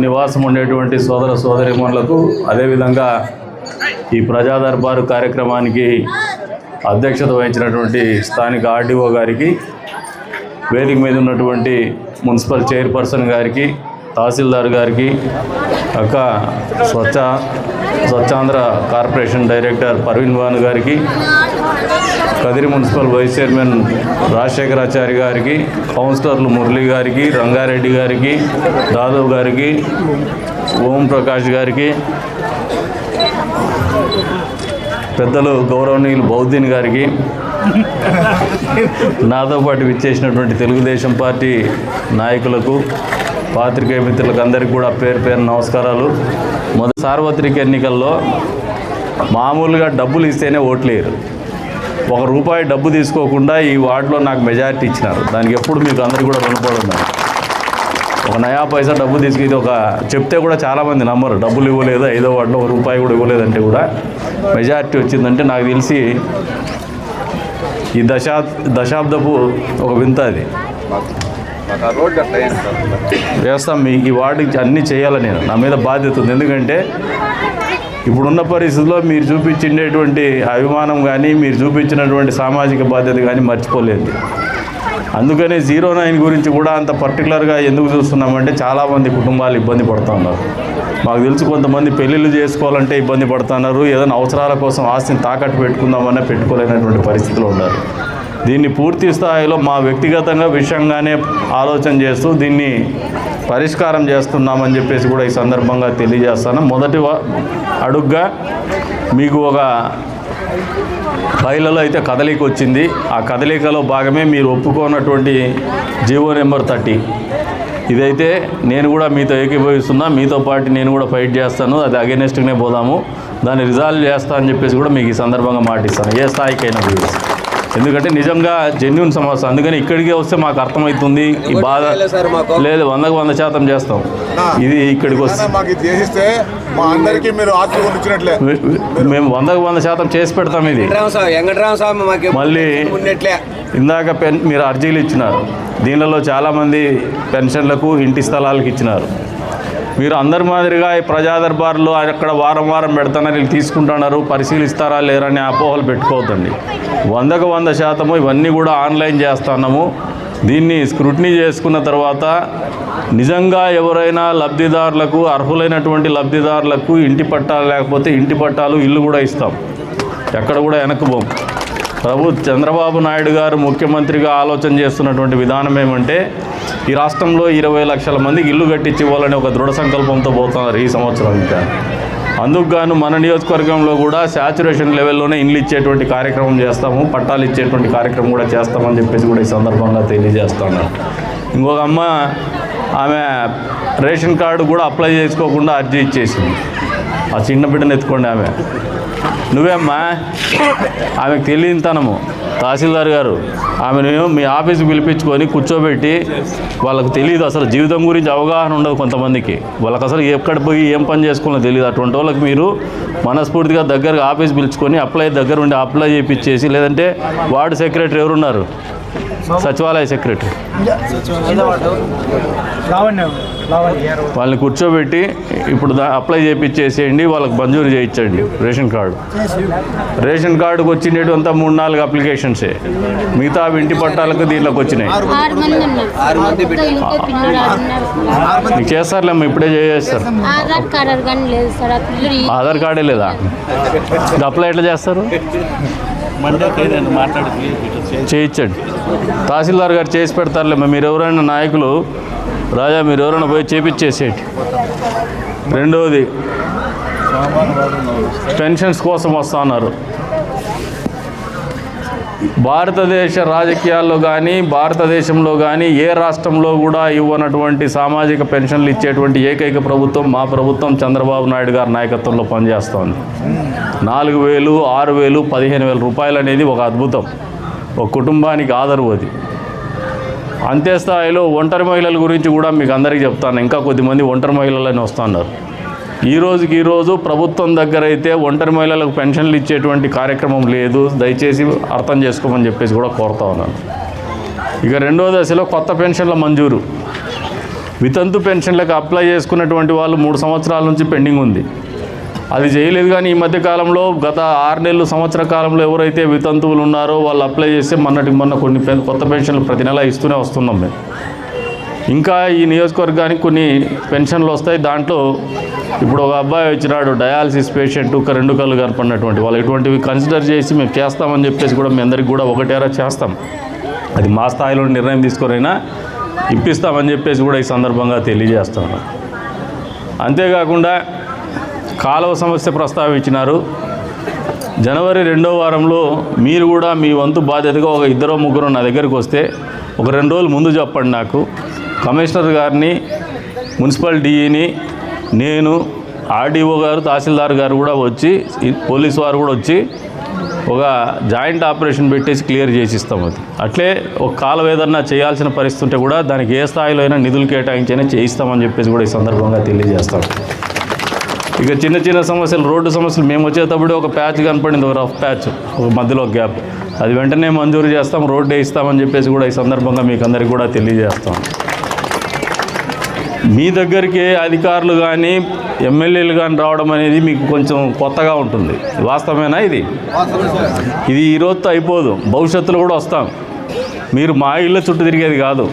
నివాసం ఉండేటువంటి సోదర సోదరీమణులకు, అదేవిధంగా ఈ ప్రజా దర్బారు కార్యక్రమానికి అధ్యక్షత వహించినటువంటి స్థానిక ఆర్డీఓ గారికి, వేదిక మీద ఉన్నటువంటి మున్సిపల్ చైర్పర్సన్ గారికి, తహసీల్దార్ గారికి, స్వచ్ఛాంధ్ర కార్పొరేషన్ డైరెక్టర్ పర్వీన్ భాను గారికి, Kadiri municipal vice chairman Rajasekharachari గారికి, కౌన్సిలర్లు మురళి గారికి, రంగారెడ్డి గారికి, దాదవ్ గారికి, ఓం ప్రకాష్ గారికి, పెద్దలు గౌరవనీయులు బౌద్దీన్ గారికి, నాతో పాటు విచ్చేసినటువంటి తెలుగుదేశం పార్టీ నాయకులకు, పాత్రికేయ మిత్రులకు అందరికీ కూడా పేరు పేరు నమస్కారాలు. మొదటి సార్వత్రిక ఎన్నికల్లో మామూలుగా డబ్బులు ఇస్తేనే ఓట్లేరు. ₹1 డబ్బు తీసుకోకుండా ఈ వార్డులో నాకు మెజారిటీ ఇచ్చినారు. దానికి ఎప్పుడు మీకు అందరికీ కూడా రుణపడి ఉన్నారు. ఒక నయా పైసా డబ్బు తీసుకు, ఇది ఒక చెప్తే కూడా చాలామంది నమ్మరు. డబ్బులు ఇవ్వలేదు, 5వ వార్డులో ₹1 కూడా ఇవ్వలేదంటే కూడా మెజారిటీ వచ్చిందంటే నాకు తెలిసి ఈ దశాబ్దపు ఒక వింత. అది చేస్తాం. మీకు ఈ వార్డుకి అన్నీ చేయాలని నా మీద బాధ్యత ఉంది. ఎందుకంటే ఇప్పుడున్న పరిస్థితుల్లో మీరు చూపించేటువంటి అభిమానం కానీ, మీరు చూపించినటువంటి సామాజిక బాధ్యత కానీ మర్చిపోలేదు. అందుకనే 09 గురించి కూడా అంత పర్టికులర్గా ఎందుకు చూస్తున్నామంటే, చాలామంది కుటుంబాలు ఇబ్బంది పడుతూ ఉన్నారు. మాకు తెలుసు, కొంతమంది పెళ్ళిళ్ళు చేసుకోవాలంటే ఇబ్బంది పడుతున్నారు. ఏదైనా అవసరాల కోసం ఆస్తిని తాకట్టు పెట్టుకుందామన్నా పెట్టుకోలేనటువంటి పరిస్థితులు ఉన్నారు. దీన్ని పూర్తి స్థాయిలో మా వ్యక్తిగతంగా విషయంగానే ఆలోచన చేస్తూ దీన్ని పరిష్కారం చేస్తున్నామని చెప్పేసి కూడా ఈ సందర్భంగా తెలియజేస్తాను. మొదటి అడుగ్గా మీకు ఒక ఫైళ్ళలో అయితే కదలిక వచ్చింది. ఆ కదలికలో భాగమే మీరు ఒప్పుకోనటువంటి జీవో నెంబర్ 30. ఇదైతే నేను కూడా మీతో ఏకీభవిస్తున్నా. మీతో పాటు నేను కూడా ఫైట్ చేస్తాను. అది అగెనెస్ట్గానే పోదాము, దాన్ని రిజాల్వ్ చేస్తా అని చెప్పేసి కూడా మీకు ఈ సందర్భంగా మాటిస్తాను, ఏ స్థాయికైనా. ఎందుకంటే నిజంగా జెన్యూన్ సమస్య. అందుకని ఇక్కడికి వస్తే మాకు అర్థమవుతుంది ఈ బాధ. లేదు, 100% చేస్తాం. ఇది ఇక్కడికి వస్తే మేము 100% చేసి పెడతాం. ఇది మళ్ళీ ఇందాక మీరు అర్జీలు ఇచ్చినారు. దీనిలో చాలామంది పెన్షన్లకు, ఇంటి స్థలాలకు ఇచ్చినారు. మీరు అందరి మాదిరిగా ఈ ప్రజా దర్బార్లో అక్కడ వారం వారం పెడతానని వీళ్ళు తీసుకుంటున్నారు, పరిశీలిస్తారా లేరని అపోహలు పెట్టుకోవద్దండి. 100% ఇవన్నీ కూడా ఆన్లైన్ చేస్తున్నాము. దీన్ని స్క్రూటినీ చేసుకున్న తర్వాత నిజంగా ఎవరైనా లబ్ధిదారులకు, అర్హులైనటువంటి లబ్ధిదారులకు ఇంటి పట్టాలు లేకపోతే ఇంటి పట్టాలు, ఇల్లు కూడా ఇస్తాం. ఎక్కడ కూడా వెనక్కిపోం. చంద్రబాబు నాయుడు గారు ముఖ్యమంత్రిగా ఆలోచన చేస్తున్నటువంటి విధానం ఏమంటే, ఈ రాష్ట్రంలో 20 లక్షల మందికి ఇల్లు కట్టించి ఇవ్వాలని ఒక దృఢ సంకల్పంతో పోతున్నారు ఈ సంవత్సరం. ఇంకా అందుకు గాను మన నియోజకవర్గంలో కూడా శాచురేషన్ లెవెల్లోనే ఇండ్లు ఇచ్చేటువంటి కార్యక్రమం చేస్తాము, పట్టాలు ఇచ్చేటువంటి కార్యక్రమం కూడా చేస్తామని చెప్పేసి కూడా ఈ సందర్భంగా తెలియజేస్తున్నాను. ఇంకొక అమ్మ, ఆమె రేషన్ కార్డు కూడా అప్లై చేసుకోకుండా అర్జీ ఇచ్చేసింది. ఆ చిన్న బిడ్డను ఎత్తుకోండి. ఆమె నువ్వేమ్మా, ఆమెకు తెలియనితనము. తహసీల్దార్ గారు ఆమెను మీ ఆఫీస్కి పిలిపించుకొని కూర్చోబెట్టి, వాళ్ళకు తెలియదు అసలు జీవితం గురించి అవగాహన ఉండదు కొంతమందికి. వాళ్ళకి అసలు ఎక్కడ పోయి ఏం పని చేసుకోవాలో తెలియదు. అటువంటి వాళ్ళకి మీరు మనస్ఫూర్తిగా దగ్గరగా ఆఫీస్ పిలుచుకొని దగ్గర ఉండి అప్లై చేయించేసి, లేదంటే వార్డు సెక్రటరీ ఎవరున్నారు, సచివాలయ సెక్రటరీ, వాళ్ళని కూర్చోబెట్టి ఇప్పుడు అప్లై చేయించేసేయండి, వాళ్ళకి మంజూరు చేయించండి రేషన్ కార్డుకు వచ్చినటువంటి 3-4 అప్లికేషన్సే. మిగతా ఇంటి పట్టాలకు దీంట్లోకి వచ్చినాయి. మీకు చేస్తారులేమ్మా, ఇప్పుడే చేస్తారు. ఆధార్ కార్డే లేదా? అప్లై ఎట్లా చేస్తారు? చేయించండి. తహసీల్దార్ గారు చేసి పెడతారులేమ్మా. మీరు ఎవరైనా నాయకులు, రాజా మీరు ఎవరైనా పోయి చేపించేసేటి. రెండవది, పెన్షన్స్ కోసం వస్తా ఉన్నారు. భారతదేశ రాజకీయాల్లో కానీ, భారతదేశంలో కానీ ఏ రాష్ట్రంలో కూడా ఇవ్వనటువంటి సామాజిక పెన్షన్లు ఇచ్చేటువంటి ఏకైక ప్రభుత్వం మా ప్రభుత్వం చంద్రబాబు నాయుడు గారి నాయకత్వంలో పనిచేస్తోంది. 4,000, 6,000, 15,000 రూపాయలు అనేది ఒక అద్భుతం. ఒక కుటుంబానికి ఆదరు. అది అంతే స్థాయిలో ఒంటరి మహిళల గురించి కూడా మీకు అందరికీ చెప్తాను. ఇంకా కొద్దిమంది ఒంటరి మహిళలని వస్తున్నారు. ఈరోజు ప్రభుత్వం దగ్గర అయితే ఒంటరి మహిళలకు పెన్షన్లు ఇచ్చేటువంటి కార్యక్రమం లేదు. దయచేసి అర్థం చేసుకోమని చెప్పేసి కూడా కోరుతా ఉన్నాను. ఇక రెండో దశలో కొత్త పెన్షన్ల మంజూరు. వితంతు పెన్షన్లకు అప్లై చేసుకున్నటువంటి వాళ్ళు 3 సంవత్సరాల నుంచి పెండింగ్ ఉంది. అది చేయలేదు. కానీ ఈ మధ్య కాలంలో గత 6 నెలలు సంవత్సర కాలంలో ఎవరైతే వితంతువులు ఉన్నారో వాళ్ళు అప్లై చేస్తే మొన్న కొన్ని కొత్త పెన్షన్లు ప్రతి నెల ఇస్తూనే వస్తున్నాం మేము. ఇంకా ఈ నియోజకవర్గానికి కొన్ని పెన్షన్లు వస్తాయి. దాంట్లో ఇప్పుడు ఒక అబ్బాయి వచ్చినాడు, డయాలసిస్ పేషెంట్, 2 కళ్ళు కనపడినటువంటి వాళ్ళు. ఇటువంటివి కన్సిడర్ చేసి మేము చేస్తామని చెప్పేసి కూడా మీ అందరికీ కూడా ఒకటేరా చేస్తాం. అది మా స్థాయిలో నిర్ణయం తీసుకొనైనా ఇప్పిస్తామని చెప్పేసి కూడా ఈ సందర్భంగా తెలియజేస్తాను. అంతేకాకుండా కాలువ సమస్య ప్రస్తావించినారు. జనవరి 2వ వారంలో మీరు కూడా మీ వంతు బాధ్యతగా ఒక 2-3 నా దగ్గరికి వస్తే ఒక 2 రోజులు ముందు చెప్పండి. నాకు కమిషనర్ గారిని, మున్సిపల్ డిఈని, నేను, ఆర్డీఓ గారు, తహసీల్దార్ గారు కూడా వచ్చి, పోలీసు వారు కూడా వచ్చి ఒక జాయింట్ ఆపరేషన్ పెట్టేసి క్లియర్ చేసి ఇస్తాం. అది అట్లే ఒక కాలువ ఏదన్నా చేయాల్సిన పరిస్థితి ఉంటే కూడా దానికి ఏ స్థాయిలో అయినా నిధులు కేటాయించైనా చేయిస్తామని చెప్పేసి కూడా ఈ సందర్భంగా తెలియజేస్తాం. ఇక చిన్న సమస్యలు, రోడ్డు సమస్యలు మేము వచ్చేటప్పుడు ఒక ప్యాచ్ కనపడింది, ఒక రఫ్ ప్యాచ్, ఒక మధ్యలో గ్యాప్, అది వెంటనే మంజూరు చేస్తాం, రోడ్డు వేయిస్తామని చెప్పేసి కూడా ఈ సందర్భంగా మీకు అందరికీ కూడా తెలియజేస్తాం. మీ దగ్గరికి అధికారులు కానీ ఎమ్మెల్యేలు కానీ రావడం అనేది మీకు కొంచెం కొత్తగా ఉంటుంది. వాస్తవమేనా? ఇది ఈరోజుతో అయిపోదు, భవిష్యత్తులో కూడా వస్తాం. మీరు మా ఇళ్ళ చుట్టూ తిరిగేది కాదు.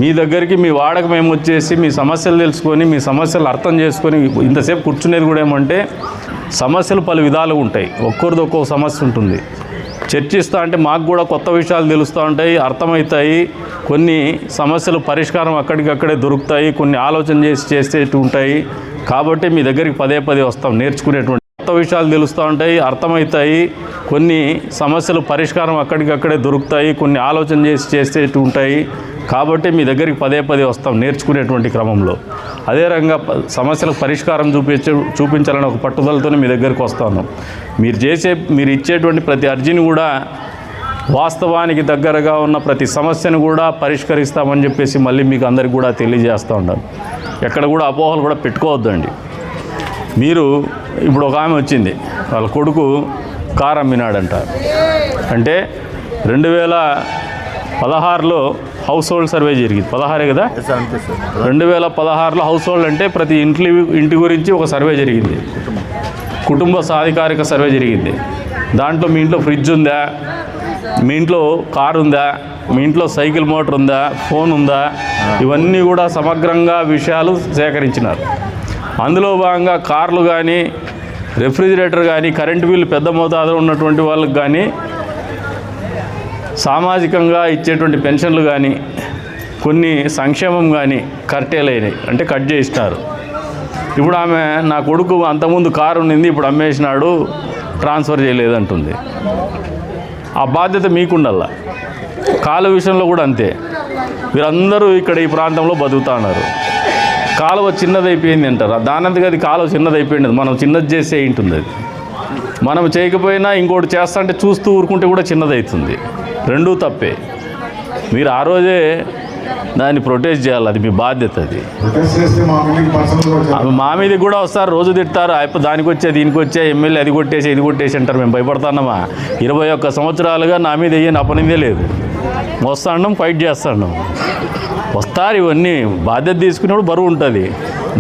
మీ దగ్గరికి, మీ వాడకు మేము వచ్చేసి మీ సమస్యలు తెలుసుకొని, మీ సమస్యలు అర్థం చేసుకొని ఇంతసేపు కూర్చునేది కూడా ఏమంటే, సమస్యలు పలు విధాలుగా ఉంటాయి, ఒక్కొక్కరిది ఒక్కొక్క సమస్య ఉంటుంది. చర్చిస్తూ అంటే మాకు కూడా కొత్త విషయాలు తెలుస్తూ ఉంటాయి, అర్థమవుతాయి. కొన్ని సమస్యలు పరిష్కారం అక్కడికక్కడే దొరుకుతాయి, కొన్ని ఆలోచన చేసేట్టు ఉంటాయి. కాబట్టి మీ దగ్గరికి పదే వస్తాం నేర్చుకునేటువంటి. కొత్త విషయాలు తెలుస్తూ ఉంటాయి, అర్థమవుతాయి. కొన్ని సమస్యలు పరిష్కారం అక్కడికక్కడే దొరుకుతాయి, కొన్ని ఆలోచన చేసేట్టు ఉంటాయి. కాబట్టి మీ దగ్గరికి పదే వస్తాం నేర్చుకునేటువంటి క్రమంలో. అదే రకంగా సమస్యలకు పరిష్కారం చూపించాలని ఒక పట్టుదలతోనే మీ దగ్గరికి వస్తాను. మీరు ఇచ్చేటువంటి ప్రతి అర్జీని కూడా వాస్తవానికి దగ్గరగా ఉన్న ప్రతి సమస్యను కూడా పరిష్కరిస్తామని చెప్పేసి మళ్ళీ మీకు అందరికీ కూడా తెలియజేస్తూ ఉంటాను. ఎక్కడ కూడా అపోహలు కూడా పెట్టుకోవద్దండి. మీరు ఇప్పుడు ఒక ఆమె వచ్చింది, వాళ్ళ కొడుకు కారు అమ్మినాడంట. అంటే 2016లో హౌస్ హోల్డ్ సర్వే జరిగింది. 16 కదా? 2016లో హౌస్ హోల్డ్ అంటే ప్రతి ఇంటి గురించి ఒక సర్వే జరిగింది, కుటుంబ సాధికారిక సర్వే జరిగింది. దాంట్లో మీ ఇంట్లో ఫ్రిడ్జ్ ఉందా, మీ ఇంట్లో కారు ఉందా, మీ ఇంట్లో సైకిల్ మోటార్ ఉందా, ఫోన్ ఉందా, ఇవన్నీ కూడా సమగ్రంగా విషయాలు సేకరించినారు. అందులో భాగంగా కార్లు కానీ, రెఫ్రిజిరేటర్ కానీ, కరెంటు బిల్లు పెద్ద మోతాదులో ఉన్నటువంటి వాళ్ళకి కానీ, సామాజికంగా ఇచ్చేటువంటి పెన్షన్లు కానీ, కొన్ని సంక్షేమం కానీ కట్టేలైనవి, అంటే కట్ చేసినారు. ఇప్పుడు ఆమె, నా కొడుకు అంతకుముందు కారు ఉండింది, ఇప్పుడు అమ్మేసినాడు, ట్రాన్స్ఫర్ చేయలేదంటుంది. ఆ బాధ్యత మీకుండల్లా. కాలువ విషయంలో కూడా అంతే. వీరందరూ ఇక్కడ ఈ ప్రాంతంలో బతుకుతా ఉన్నారు. కాలువ చిన్నదైపోయింది అంటారు, దానంతగా అది కాలువ చిన్నదైపోయింది, మనం చిన్నది చేసే ఉంటుంది. అది మనం చేయకపోయినా ఇంకోటి చేస్తా అంటే చూస్తూ ఊరుకుంటే కూడా చిన్నదవుతుంది. రెండూ తప్పే. మీరు ఆ రోజే దాన్ని ప్రొటెస్ట్ చేయాలి, అది మీ బాధ్యత. అది మా మీదకి కూడా వస్తారు, రోజు తిడతారు, దానికి వచ్చే దీనికి వచ్చే ఎమ్మెల్యే అది కొట్టేసి ఇది కొట్టేసి అంటారు. మేము భయపడుతున్నామా? 21 సంవత్సరాలుగా నా మీద ఏం అపనిందే లేదు. వస్తాం, ఫైట్ చేస్తాం, వస్తారు. ఇవన్నీ బాధ్యత తీసుకునేప్పుడు బరువు ఉంటుంది,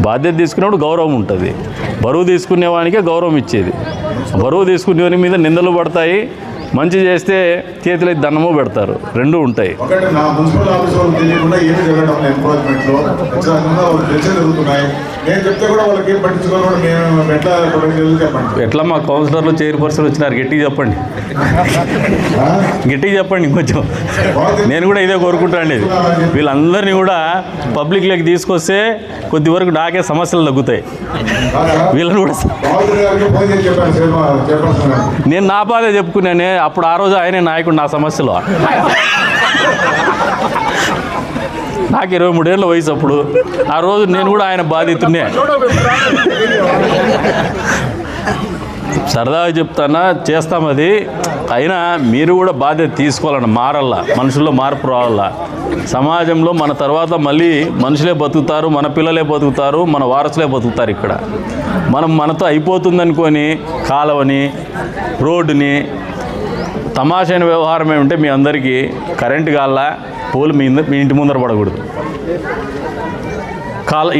బాధ్యత తీసుకునేప్పుడు గౌరవం ఉంటుంది. బరువు తీసుకునేవానికే గౌరవం ఇచ్చేది. బరువు తీసుకునేవాని మీద నిందలు పడతాయి, మంచి చేస్తే చేతులకి దండము పెడతారు, రెండూ ఉంటాయి. ఎట్లా మా కౌన్సిలర్లు చైర్పర్సన్ వచ్చినారు, గట్టిగా చెప్పండి, గట్టిగా చెప్పండి. కొంచెం నేను కూడా ఇదే కోరుకుంటానండి. వీళ్ళందరినీ కూడా పబ్లిక్లోకి తీసుకొస్తే కొద్ది వరకు నాకే సమస్యలు తగ్గుతాయి. వీళ్ళని కూడా నేను నా బాధే చెప్పుకున్నానే, అప్పుడు ఆ రోజు ఆయనే నాయకుడు నా సమస్యలో. నాకు 23 ఏళ్ళ వయసు అప్పుడు. ఆ రోజు నేను కూడా ఆయన బాధితున్నే. సరదాగా చెప్తానా, చేస్తాం అది. అయినా మీరు కూడా బాధ్యత తీసుకోవాలన్న, మారల్లా, మనుషుల్లో మార్పు రావాలా. సమాజంలో మన తర్వాత మళ్ళీ మనుషులే బతుకుతారు, మన పిల్లలే బతుకుతారు, మన వారసులే బతుకుతారు. ఇక్కడ మనతో అయిపోతుందనుకొని కాలువని, రోడ్డుని, తమాషైన వ్యవహారం ఏమంటే మీ అందరికీ కరెంటు కాల్లా, పోలు మీ ఇంటి ముందర పడకూడదు.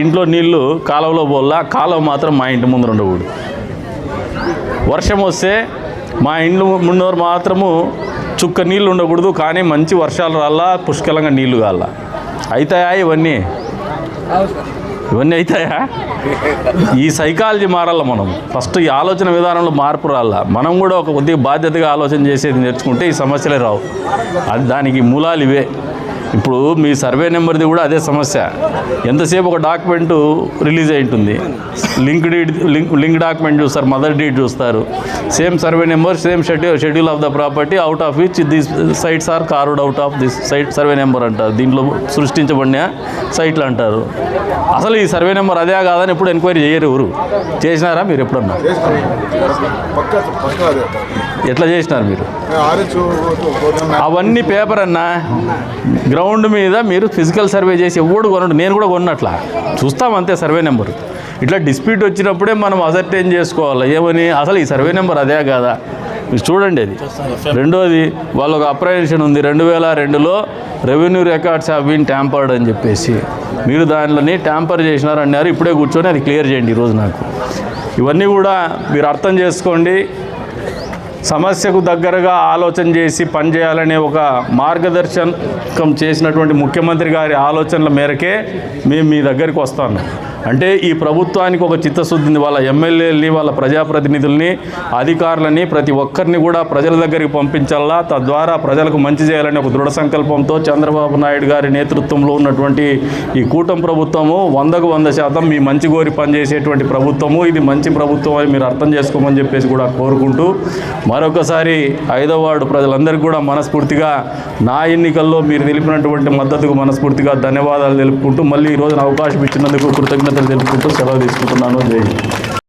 ఇంట్లో నీళ్లు కాలువలో పోల్లా, కాలువ మాత్రం మా ఇంటి ముందు ఉండకూడదు. వర్షం వస్తే మా ఇండ్లు ముందర మాత్రము చుక్క నీళ్ళు ఉండకూడదు, కానీ మంచి వర్షాలు రాల్లా, పుష్కలంగా నీళ్లు కాల్లా. అవుతాయా ఇవన్నీ అవుతాయా? ఈ సైకాలజీ మారాల. మనం ఫస్ట్ ఈ ఆలోచన విధానంలో మార్పు రాల. మనం కూడా ఒక కొద్దిగా బాధ్యతగా ఆలోచన చేసేది నేర్చుకుంటే ఈ సమస్యలే రావు. దానికి మూలాలు ఇవే. ఇప్పుడు మీ సర్వే నెంబర్ది కూడా అదే సమస్య. ఎంతసేపు ఒక డాక్యుమెంటు రిలీజ్ అయి ఉంటుంది, లింక్ డాక్యుమెంట్ చూస్తారు, మదర్ డీడ్ చూస్తారు, same survey number, same schedule of the property, out of which this sites are carved out of this site survey number అంటారు. దీంట్లో సృష్టించబడిన సైట్లు అంటారు. అసలు ఈ సర్వే నెంబర్ అదే కాదని ఎప్పుడు ఎంక్వైరీ చేయరు. ఎవరు చేసినారా మీరు ఎప్పుడన్నా? ఎట్లా చేసినారు మీరు? అవన్నీ పేపర్ అన్నా, గ్రౌండ్ మీద మీరు ఫిజికల్ సర్వే చేసి ఎవడు కొనడు. నేను కూడా కొన్నట్లా చూస్తాం అంతే సర్వే నెంబర్. ఇట్లా డిస్ప్యూట్ వచ్చినప్పుడే మనం అసర్టైన్ చేసుకోవాలి ఏమని, అసలు ఈ సర్వే నెంబర్ అదే కాదా మీరు చూడండి. అది రెండోది, వాళ్ళొక అప్రహెన్షన్ ఉంది 2002లో revenue records have been tampered అని చెప్పేసి. మీరు దానిలోని ట్యాంపర్ చేసినారన్నారు. ఇప్పుడే కూర్చొని అది క్లియర్ చేయండి ఈరోజు నాకు. ఇవన్నీ కూడా మీరు అర్థం చేసుకోండి. సమస్యకు దగ్గరగా ఆలోచన చేసి పనిచేయాలనే ఒక మార్గదర్శకం చేసినటువంటి ముఖ్యమంత్రి గారి ఆలోచనల మేరకే మేము మీ దగ్గరికి వస్తాను. అంటే ఈ ప్రభుత్వానికి ఒక చిత్తశుద్ధి ఉంది. వాళ్ళ ఎమ్మెల్యేలని, వాళ్ళ ప్రజాప్రతినిధుల్ని, అధికారులని, ప్రతి ఒక్కరిని కూడా ప్రజల దగ్గరికి పంపించాలా, తద్వారా ప్రజలకు మంచి చేయాలని ఒక దృఢ సంకల్పంతో చంద్రబాబు నాయుడు గారి నేతృత్వంలో ఉన్నటువంటి ఈ కూటమి ప్రభుత్వము 100% మీ మంచి కోరి పనిచేసేటువంటి ప్రభుత్వము. ఇది మంచి ప్రభుత్వం అని మీరు అర్థం చేసుకోమని చెప్పేసి కూడా కోరుకుంటూ, మరొకసారి 5వ వార్డు ప్రజలందరికీ కూడా మనస్ఫూర్తిగా నా ఎన్నికల్లో మీరు తెలిపినటువంటి మద్దతుకు మనస్ఫూర్తిగా ధన్యవాదాలు తెలుపుకుంటూ, మళ్ళీ ఈ రోజున అవకాశం ఇచ్చినందుకు కృతజ్ఞతలు తెలుపుకుంటూ సెలవు తీసుకుంటున్నాను. జై హింద్.